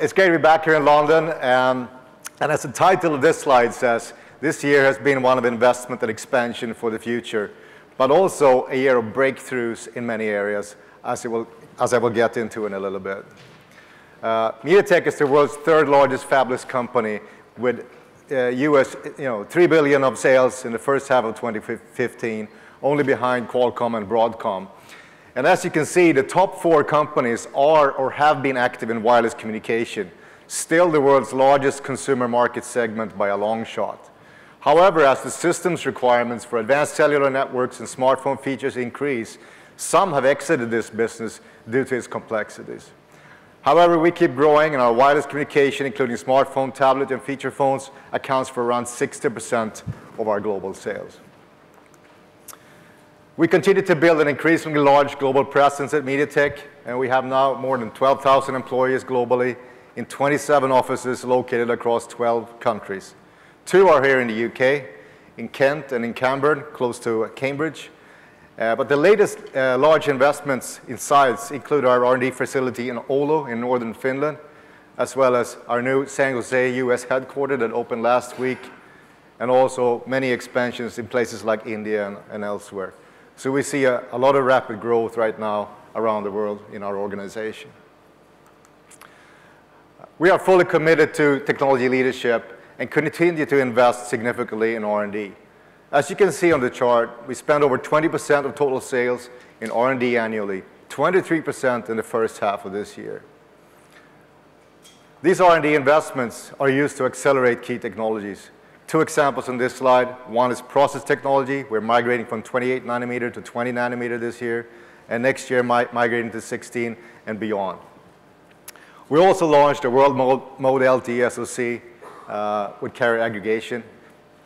It's great to be back here in London, and as the title of this slide says, this year has been one of investment and expansion for the future, but also a year of breakthroughs in many areas, as I will get into in a little bit. MediaTek is the world's third largest fabless company with $3 billion of sales in the first half of 2015, only behind Qualcomm and Broadcom. And as you can see, the top 4 companies are or have been active in wireless communication, still the world's largest consumer market segment by a long shot. However, as the systems requirements for advanced cellular networks and smartphone features increase, some have exited this business due to its complexities. However, we keep growing, and our wireless communication, including smartphone, tablet, and feature phones, accounts for around 60% of our global sales. We continue to build an increasingly large global presence at MediaTek, and we have now more than 12,000 employees globally in 27 offices located across 12 countries. 2 are here in the UK, in Kent and in Camborne, close to Cambridge. But the latest large investments in sites include our R&D facility in Oulu in northern Finland, as well as our new San Jose US headquarters that opened last week, and also many expansions in places like India and elsewhere. So we see a lot of rapid growth right now around the world in our organization. We are fully committed to technology leadership and continue to invest significantly in R&D. As you can see on the chart, we spend over 20% of total sales in R&D annually, 23% in the first half of this year. These R&D investments are used to accelerate key technologies. 2 examples on this slide. One is process technology. We're migrating from 28 nanometer to 20 nanometer this year, and next year migrating to 16 and beyond. We also launched a world mode LTE SoC with carrier aggregation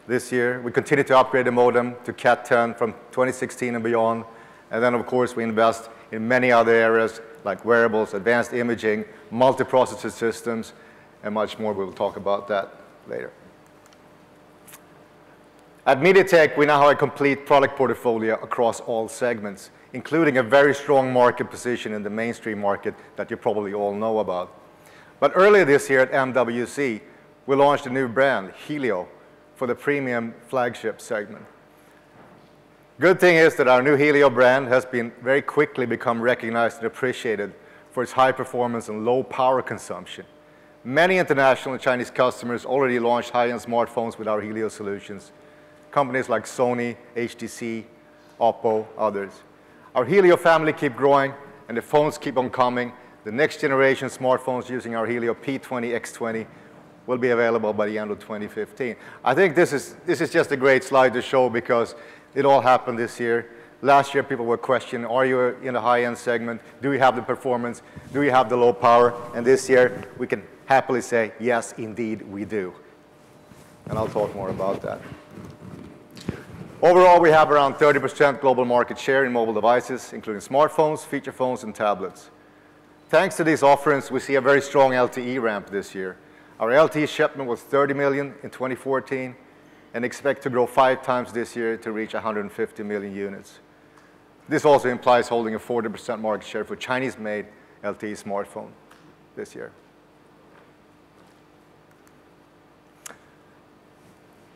this year. We continue to upgrade the modem to Cat 10 from 2016 and beyond. And then, of course, we invest in many other areas like wearables, advanced imaging, multiprocessor systems, and much more. We'll talk about that later. At MediaTek, we now have a complete product portfolio across all segments, including a very strong market position in the mainstream market that you probably all know about. But earlier this year at MWC, we launched a new brand, Helio, for the premium flagship segment. Good thing is that our new Helio brand has been very quickly become recognized and appreciated for its high performance and low power consumption. Many international and Chinese customers already launched high-end smartphones with our Helio solutions. Companies like Sony, HTC, Oppo, others. Our Helio family keep growing, and the phones keep on coming. The next generation smartphones using our Helio P20, X20 will be available by the end of 2015. I think this is just a great slide to show because it all happened this year. Last year, people were questioning, are you in the high-end segment? Do you have the performance? Do you have the low power? And this year, we can happily say, yes, indeed, we do. And I'll talk more about that. Overall, we have around 30% global market share in mobile devices, including smartphones, feature phones, and tablets. Thanks to these offerings, we see a very strong LTE ramp this year. Our LTE shipment was 30 million in 2014 and expect to grow 5 times this year to reach 150 million units. This also implies holding a 40% market share for Chinese-made LTE smartphone this year.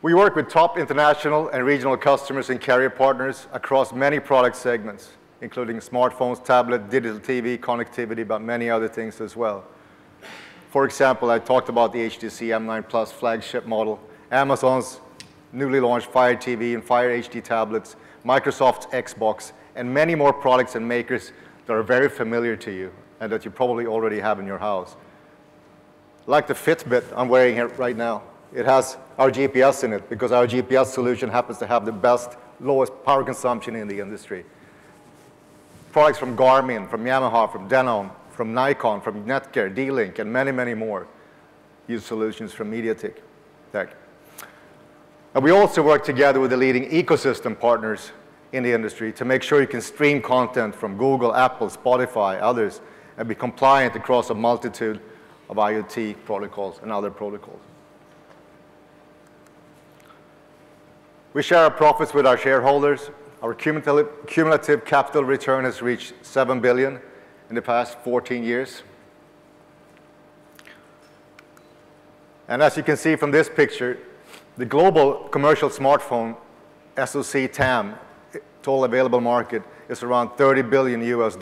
We work with top international and regional customers and carrier partners across many product segments, including smartphones, tablet, digital TV, connectivity, but many other things as well. For example, I talked about the HTC M9 Plus flagship model, Amazon's newly launched Fire TV and Fire HD tablets, Microsoft's Xbox, and many more products and makers that are very familiar to you and that you probably already have in your house. Like the Fitbit I'm wearing here right now. It has our GPS in it because our GPS solution happens to have the best, lowest power consumption in the industry. Products from Garmin, from Yamaha, from Denon, from Nikon, from Netgear, D-Link, and many, many more use solutions from MediaTek. And we also work together with the leading ecosystem partners in the industry to make sure you can stream content from Google, Apple, Spotify, others, and be compliant across a multitude of IoT protocols and other protocols. We share our profits with our shareholders. Our cumulative capital return has reached $7 billion in the past 14 years. And as you can see from this picture, the global commercial smartphone SoC TAM, total available market, is around $30 billion US.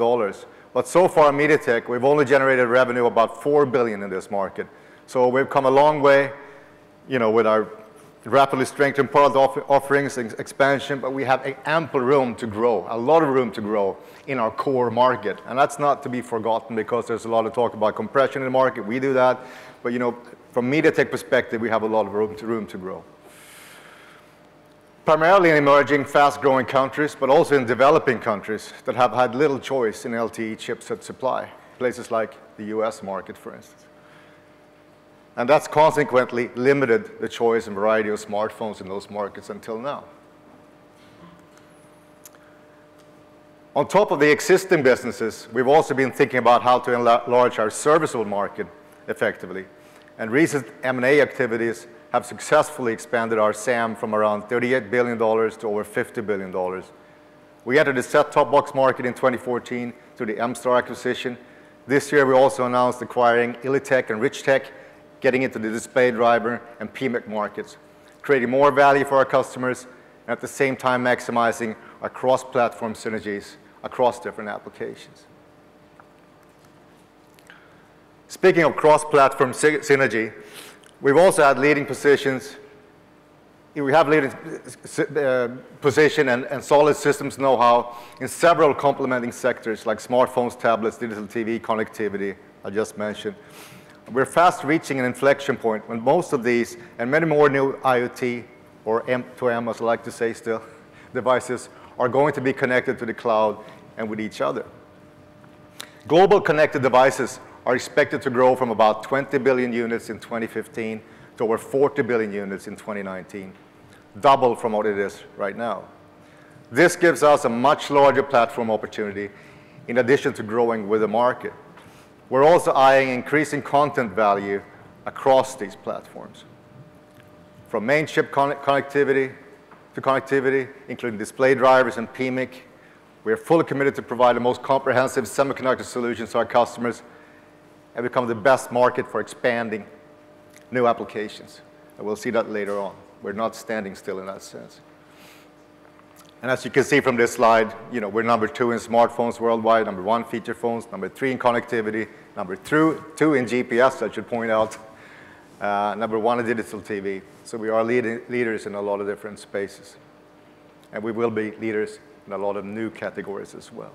But so far, MediaTek, we've only generated revenue about $4 billion in this market. So we've come a long way, with our rapidly strengthened product offerings and expansion, but we have ample room to grow, a lot of room to grow in our core market. And that's not to be forgotten because there's a lot of talk about compression in the market. We do that. But, from MediaTek perspective, we have a lot of room to grow. Primarily in emerging, fast-growing countries, but also in developing countries that have had little choice in LTE chipset supply, places like the US market, for instance. And that's consequently limited the choice and variety of smartphones in those markets until now. On top of the existing businesses, we've also been thinking about how to enlarge our serviceable market effectively. And recent M&A activities have successfully expanded our SAM from around $38 billion to over $50 billion. We entered the set-top box market in 2014 through the M-Star acquisition. This year, we also announced acquiring Ilitech and Richtech, getting into the display driver and PMIC markets, creating more value for our customers, and at the same time maximizing our cross-platform synergies across different applications. Speaking of cross-platform synergy, we've also had leading positions. We have leading position and solid systems know-how in several complementing sectors like smartphones, tablets, digital TV, connectivity, I just mentioned. We're fast reaching an inflection point when most of these and many more new IoT, or M2M as I like to say still, devices are going to be connected to the cloud and with each other. Global connected devices are expected to grow from about 20 billion units in 2015 to over 40 billion units in 2019, double from what it is right now. This gives us a much larger platform opportunity in addition to growing with the market. We're also eyeing increasing content value across these platforms. From main chip connectivity to connectivity, including display drivers and PMIC, we are fully committed to provide the most comprehensive semiconductor solutions to our customers and become the best market for expanding new applications. And we'll see that later on. We're not standing still in that sense. And as you can see from this slide, we're number 2 in smartphones worldwide, number 1 feature phones, number 3 in connectivity, number 2 in GPS, I should point out, number 1 in digital TV. So we are leaders in a lot of different spaces. And we will be leaders in a lot of new categories as well.